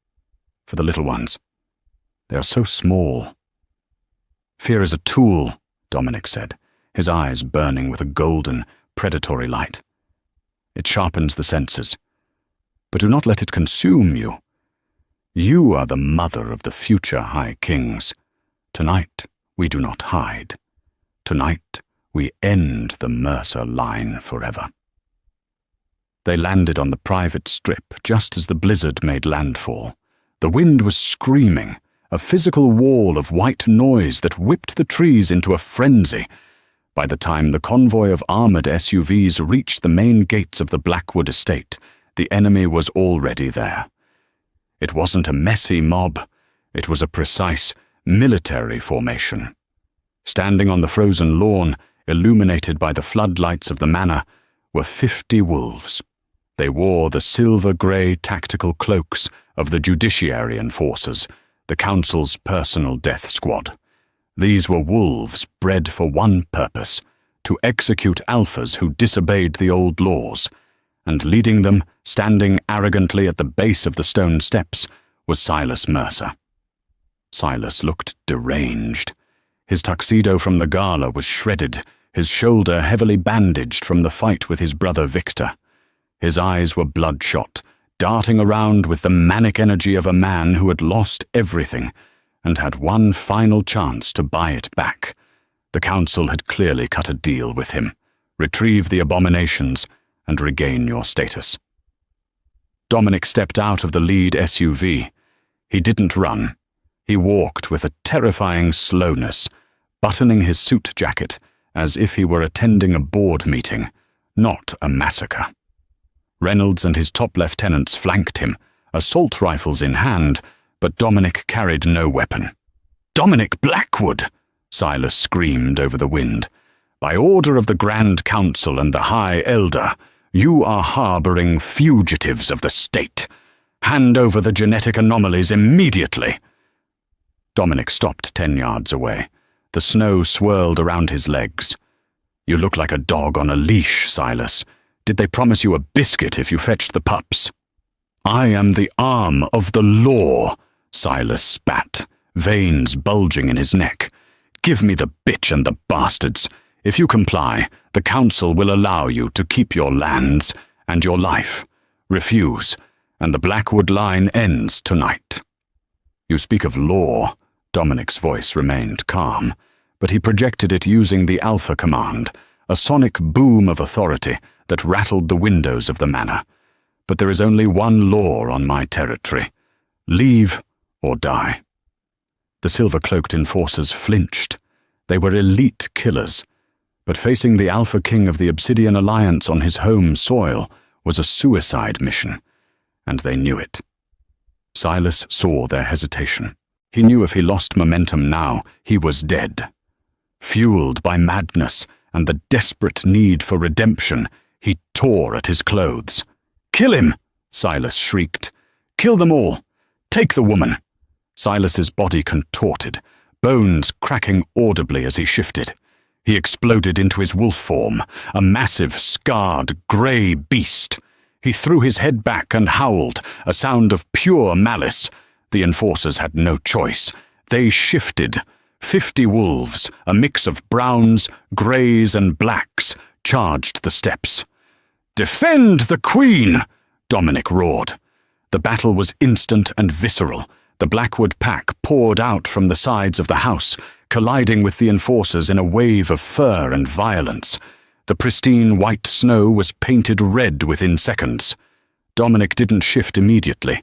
for the little ones. They are so small. Fear is a tool, Dominic said, his eyes burning with a golden, predatory light. It sharpens the senses. But do not let it consume you. You are the mother of the future High Kings. Tonight, we do not hide. Tonight, we end the Mercer line forever. They landed on the private strip just as the blizzard made landfall. The wind was screaming, a physical wall of white noise that whipped the trees into a frenzy. By the time the convoy of armored SUVs reached the main gates of the Blackwood estate, the enemy was already there. It wasn't a messy mob. It was a precise, military formation. Standing on the frozen lawn, illuminated by the floodlights of the manor, were 50 wolves. They wore the silver-grey tactical cloaks of the Judiciary Enforcers, the Council's personal death squad. These were wolves bred for one purpose, to execute alphas who disobeyed the old laws, and leading them, standing arrogantly at the base of the stone steps, was Silas Mercer. Silas looked deranged. His tuxedo from the gala was shredded, his shoulder heavily bandaged from the fight with his brother Victor. His eyes were bloodshot, darting around with the manic energy of a man who had lost everything and had one final chance to buy it back. The council had clearly cut a deal with him. Retrieve the abominations and regain your status. Dominic stepped out of the lead SUV. He didn't run. He walked with a terrifying slowness, buttoning his suit jacket as if he were attending a board meeting, not a massacre. Reynolds and his top lieutenants flanked him, assault rifles in hand, but Dominic carried no weapon. "Dominic Blackwood!" Silas screamed over the wind. "By order of the Grand Council and the High Elder, you are harboring fugitives of the state. Hand over the genetic anomalies immediately." Dominic stopped 10 yards away. The snow swirled around his legs. "You look like a dog on a leash, Silas. Did they promise you a biscuit if you fetched the pups?" "I am the arm of the law," Silas spat, veins bulging in his neck. "Give me the bitch and the bastards. If you comply, the council will allow you to keep your lands and your life. Refuse, and the Blackwood line ends tonight." "You speak of law." Dominic's voice remained calm, but he projected it using the Alpha command, a sonic boom of authority that rattled the windows of the manor. "But there is only one law on my territory. Leave or die." The silver-cloaked enforcers flinched. They were elite killers, but facing the Alpha King of the Obsidian Alliance on his home soil was a suicide mission, and they knew it. Silas saw their hesitation. He knew if he lost momentum now, he was dead. Fueled by madness and the desperate need for redemption, he tore at his clothes. "Kill him!" Silas shrieked. "Kill them all! Take the woman!" Silas's body contorted, bones cracking audibly as he shifted. He exploded into his wolf form, a massive, scarred, grey beast. He threw his head back and howled, a sound of pure malice. The enforcers had no choice. They shifted. 50 wolves, a mix of browns, greys, and blacks, charged the steps. "Defend the Queen!" Dominic roared. The battle was instant and visceral. The Blackwood pack poured out from the sides of the house, colliding with the enforcers in a wave of fur and violence. The pristine white snow was painted red within seconds. Dominic didn't shift immediately.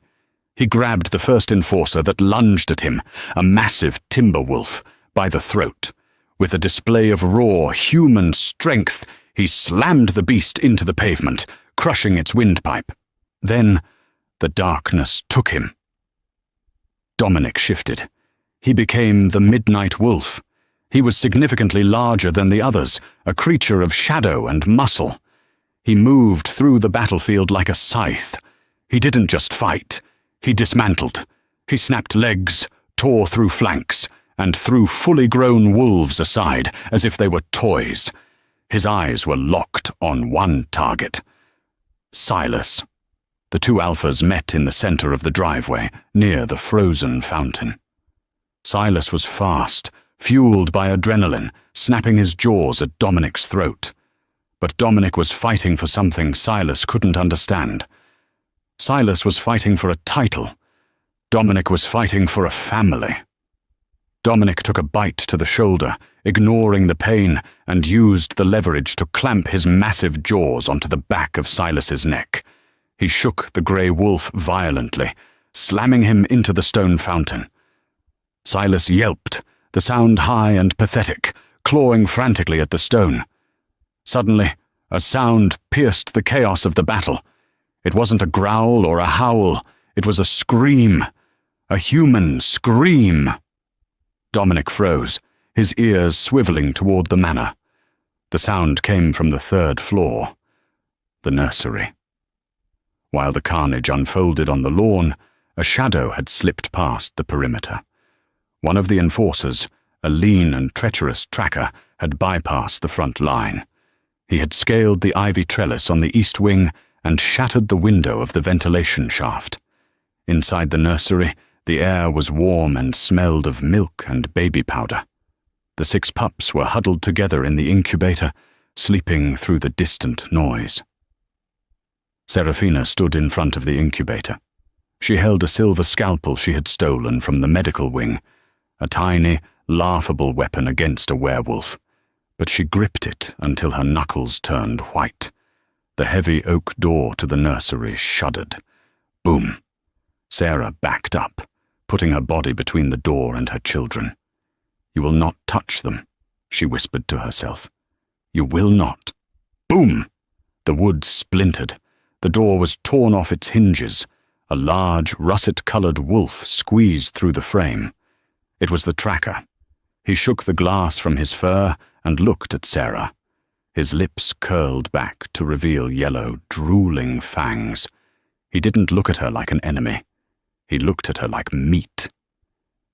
He grabbed the first enforcer that lunged at him, a massive timber wolf, by the throat. With a display of raw, human strength, he slammed the beast into the pavement, crushing its windpipe. Then, the darkness took him. Dominic shifted. He became the Midnight Wolf. He was significantly larger than the others, a creature of shadow and muscle. He moved through the battlefield like a scythe. He didn't just fight. He dismantled. He snapped legs, tore through flanks, and threw fully grown wolves aside as if they were toys. His eyes were locked on one target. Silas. The two alphas met in the center of the driveway, near the frozen fountain. Silas was fast, fueled by adrenaline, snapping his jaws at Dominic's throat. But Dominic was fighting for something Silas couldn't understand. Silas was fighting for a title. Dominic was fighting for a family. Dominic took a bite to the shoulder, ignoring the pain, and used the leverage to clamp his massive jaws onto the back of Silas's neck. He shook the grey wolf violently, slamming him into the stone fountain. Silas yelped, the sound high and pathetic, clawing frantically at the stone. Suddenly, a sound pierced the chaos of the battle. It wasn't a growl or a howl, it was a scream. A human scream. Dominic froze, his ears swiveling toward the manor. The sound came from the third floor, the nursery. While the carnage unfolded on the lawn, a shadow had slipped past the perimeter. One of the enforcers, a lean and treacherous tracker, had bypassed the front line. He had scaled the ivy trellis on the east wing and shattered the window of the ventilation shaft. Inside the nursery, the air was warm and smelled of milk and baby powder. The 6 pups were huddled together in the incubator, sleeping through the distant noise. Serafina stood in front of the incubator. She held a silver scalpel she had stolen from the medical wing, a tiny, laughable weapon against a werewolf, but she gripped it until her knuckles turned white. The heavy oak door to the nursery shuddered. Boom! Sarah backed up, putting her body between the door and her children. "You will not touch them," she whispered to herself. "You will not." Boom! The wood splintered. The door was torn off its hinges. A large, russet-colored wolf squeezed through the frame. It was the tracker. He shook the glass from his fur and looked at Sarah. His lips curled back to reveal yellow, drooling fangs. He didn't look at her like an enemy. He looked at her like meat.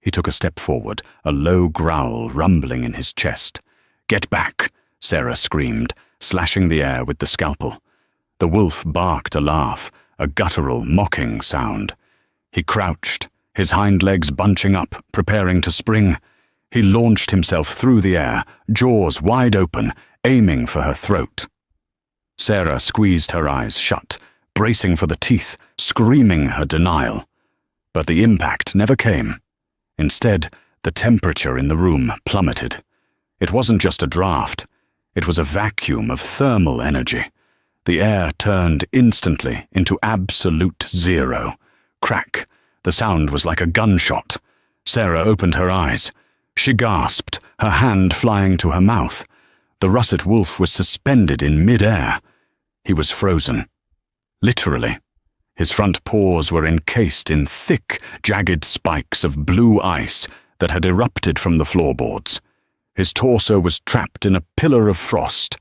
He took a step forward, a low growl rumbling in his chest. "Get back!" Sarah screamed, slashing the air with the scalpel. The wolf barked a laugh, a guttural, mocking sound. He crouched, his hind legs bunching up, preparing to spring. He launched himself through the air, jaws wide open, aiming for her throat. Sarah squeezed her eyes shut, bracing for the teeth, screaming her denial. But the impact never came. Instead, the temperature in the room plummeted. It wasn't just a draft. It was a vacuum of thermal energy. The air turned instantly into absolute zero. Crack. The sound was like a gunshot. Sarah opened her eyes. She gasped, her hand flying to her mouth. The russet wolf was suspended in mid-air. He was frozen. Literally. His front paws were encased in thick, jagged spikes of blue ice that had erupted from the floorboards. His torso was trapped in a pillar of frost.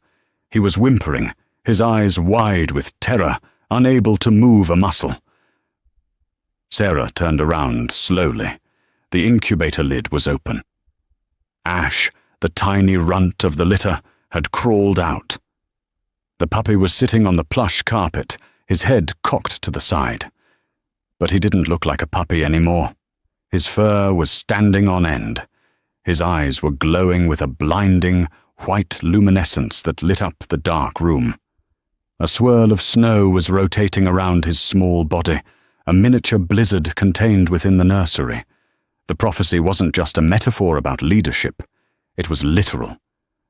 He was whimpering, his eyes wide with terror, unable to move a muscle. Sarah turned around slowly. The incubator lid was open. Ash, the tiny runt of the litter, had crawled out. The puppy was sitting on the plush carpet, his head cocked to the side. But he didn't look like a puppy anymore. His fur was standing on end. His eyes were glowing with a blinding, white luminescence that lit up the dark room. A swirl of snow was rotating around his small body, a miniature blizzard contained within the nursery. The prophecy wasn't just a metaphor about leadership. It was literal.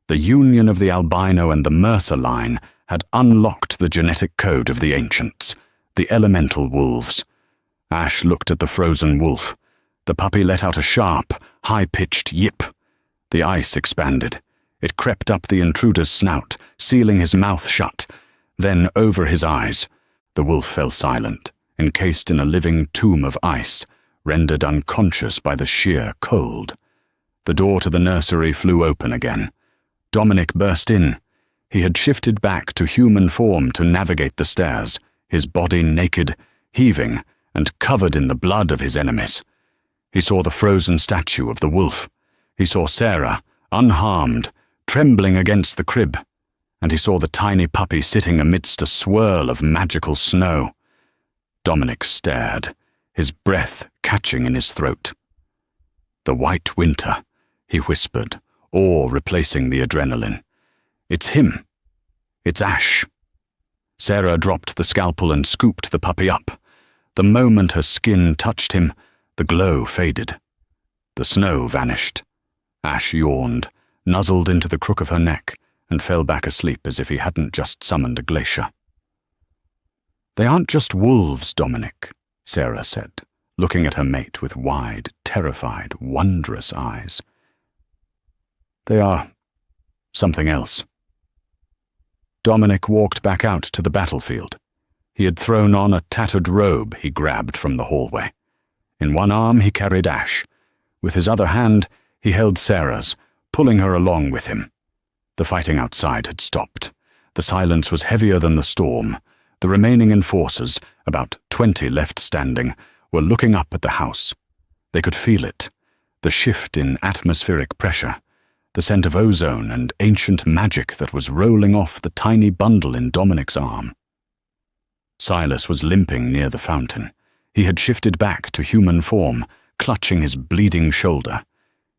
The union of the albino and the Mercer line had unlocked the genetic code of the ancients, the elemental wolves. Ash looked at the frozen wolf. The puppy let out a sharp, high-pitched yip. The ice expanded. It crept up the intruder's snout, sealing his mouth shut. Then over his eyes. The wolf fell silent, encased in a living tomb of ice, rendered unconscious by the sheer cold. The door to the nursery flew open again. Dominic burst in. He had shifted back to human form to navigate the stairs, his body naked, heaving, and covered in the blood of his enemies. He saw the frozen statue of the wolf. He saw Sarah, unharmed, trembling against the crib. And he saw the tiny puppy sitting amidst a swirl of magical snow. Dominic stared, his breath catching in his throat. "The White Winter," he whispered, awe replacing the adrenaline. "It's him. It's Ash." Sarah dropped the scalpel and scooped the puppy up. The moment her skin touched him, the glow faded. The snow vanished. Ash yawned, nuzzled into the crook of her neck, and fell back asleep as if he hadn't just summoned a glacier. "They aren't just wolves, Dominic," Sarah said, looking at her mate with wide, terrified, wondrous eyes. "They are something else." Dominic walked back out to the battlefield. He had thrown on a tattered robe he grabbed from the hallway. In one arm he carried Ash. With his other hand he held Sarah's, pulling her along with him. The fighting outside had stopped. The silence was heavier than the storm. The remaining enforcers, about 20 left standing, were looking up at the house. They could feel it, the shift in atmospheric pressure, the scent of ozone and ancient magic that was rolling off the tiny bundle in Dominic's arm. Silas was limping near the fountain. He had shifted back to human form, clutching his bleeding shoulder.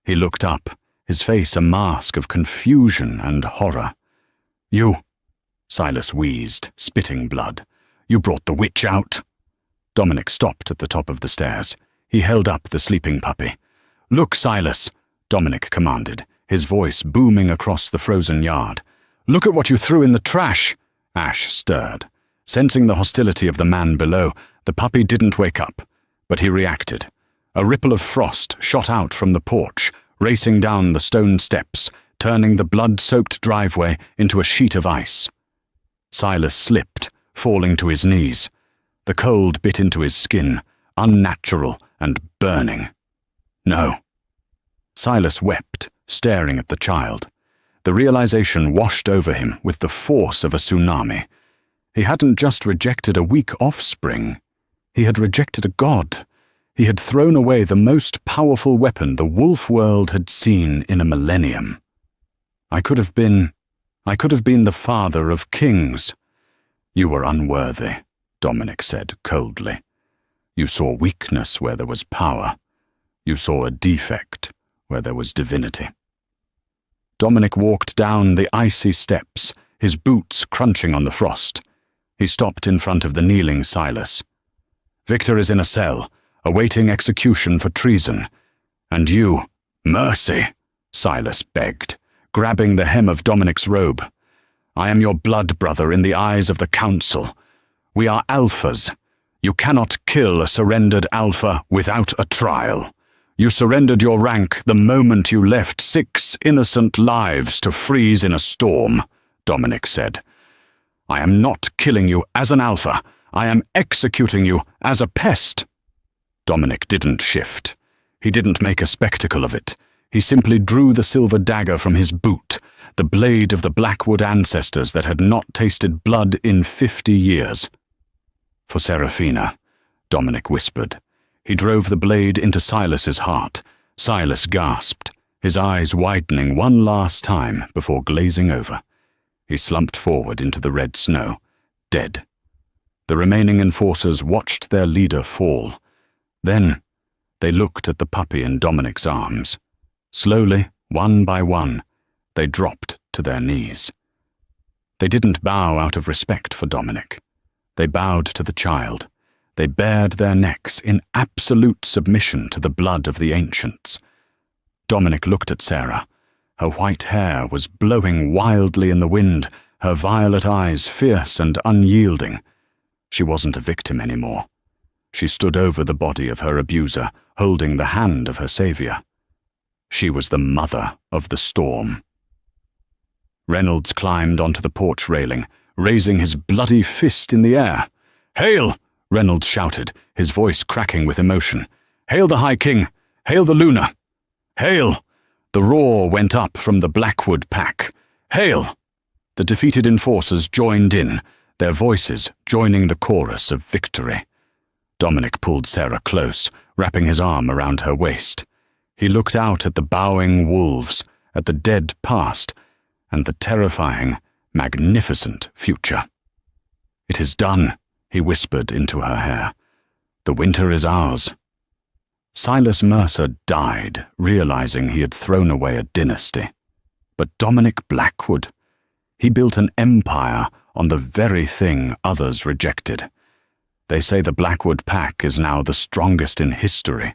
He looked up, his face a mask of confusion and horror. "You," Silas wheezed, spitting blood. "You brought the witch out." Dominic stopped at the top of the stairs. He held up the sleeping puppy. "Look, Silas," Dominic commanded, his voice booming across the frozen yard. "Look at what you threw in the trash." Ash stirred. Sensing the hostility of the man below, the puppy didn't wake up, but he reacted. A ripple of frost shot out from the porch, racing down the stone steps, turning the blood-soaked driveway into a sheet of ice. Silas slipped, falling to his knees. The cold bit into his skin, unnatural and burning. "No." Silas wept, staring at the child. The realization washed over him with the force of a tsunami. He hadn't just rejected a weak offspring. He had rejected a god. He had thrown away the most powerful weapon the wolf world had seen in a millennium. I could have been the father of kings." "You were unworthy," Dominic said coldly. "You saw weakness where there was power. You saw a defect where there was divinity." Dominic walked down the icy steps, his boots crunching on the frost. He stopped in front of the kneeling Silas. "Victor is in a cell, awaiting execution for treason. And you, mercy," Silas begged, grabbing the hem of Dominic's robe. "I am your blood brother in the eyes of the council. We are alphas. You cannot kill a surrendered alpha without a trial. You surrendered your rank the moment you left 6 innocent lives to freeze in a storm," Dominic said. "I am not killing you as an alpha. I am executing you as a pest." Dominic didn't shift. He didn't make a spectacle of it. He simply drew the silver dagger from his boot, the blade of the Blackwood ancestors that had not tasted blood in 50 years. "For Seraphina," Dominic whispered. He drove the blade into Silas's heart. Silas gasped, his eyes widening one last time before glazing over. He slumped forward into the red snow, dead. The remaining enforcers watched their leader fall. Then they looked at the puppy in Dominic's arms. Slowly, one by one, they dropped to their knees. They didn't bow out of respect for Dominic. They bowed to the child. They bared their necks in absolute submission to the blood of the ancients. Dominic looked at Sarah. Her white hair was blowing wildly in the wind, her violet eyes fierce and unyielding. She wasn't a victim anymore. She stood over the body of her abuser, holding the hand of her savior. She was the mother of the storm. Reynolds climbed onto the porch railing, raising his bloody fist in the air. "Hail!" Reynolds shouted, his voice cracking with emotion. "Hail the High King! Hail the Luna! Hail!" The roar went up from the Blackwood pack. "Hail!" The defeated enforcers joined in, their voices joining the chorus of victory. Dominic pulled Sarah close, wrapping his arm around her waist. He looked out at the bowing wolves, at the dead past, and the terrifying, magnificent future. "It is done," he whispered into her hair. "The winter is ours." Silas Mercer died, realizing he had thrown away a dynasty. But Dominic Blackwood, he built an empire on the very thing others rejected. They say the Blackwood pack is now the strongest in history,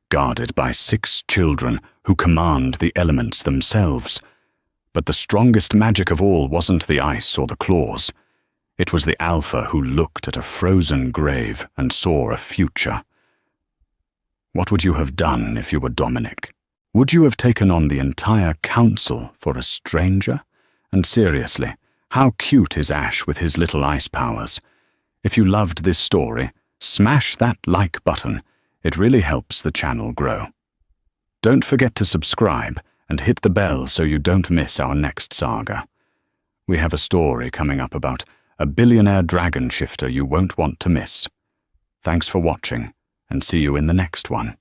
guarded by 6 children who command the elements themselves. But the strongest magic of all wasn't the ice or the claws. It was the Alpha who looked at a frozen grave and saw a future. What would you have done if you were Dominic? Would you have taken on the entire council for a stranger? And seriously, how cute is Ash with his little ice powers? If you loved this story, smash that like button. It really helps the channel grow. Don't forget to subscribe and hit the bell so you don't miss our next saga. We have a story coming up about a billionaire dragon shifter you won't want to miss. Thanks for watching, and see you in the next one.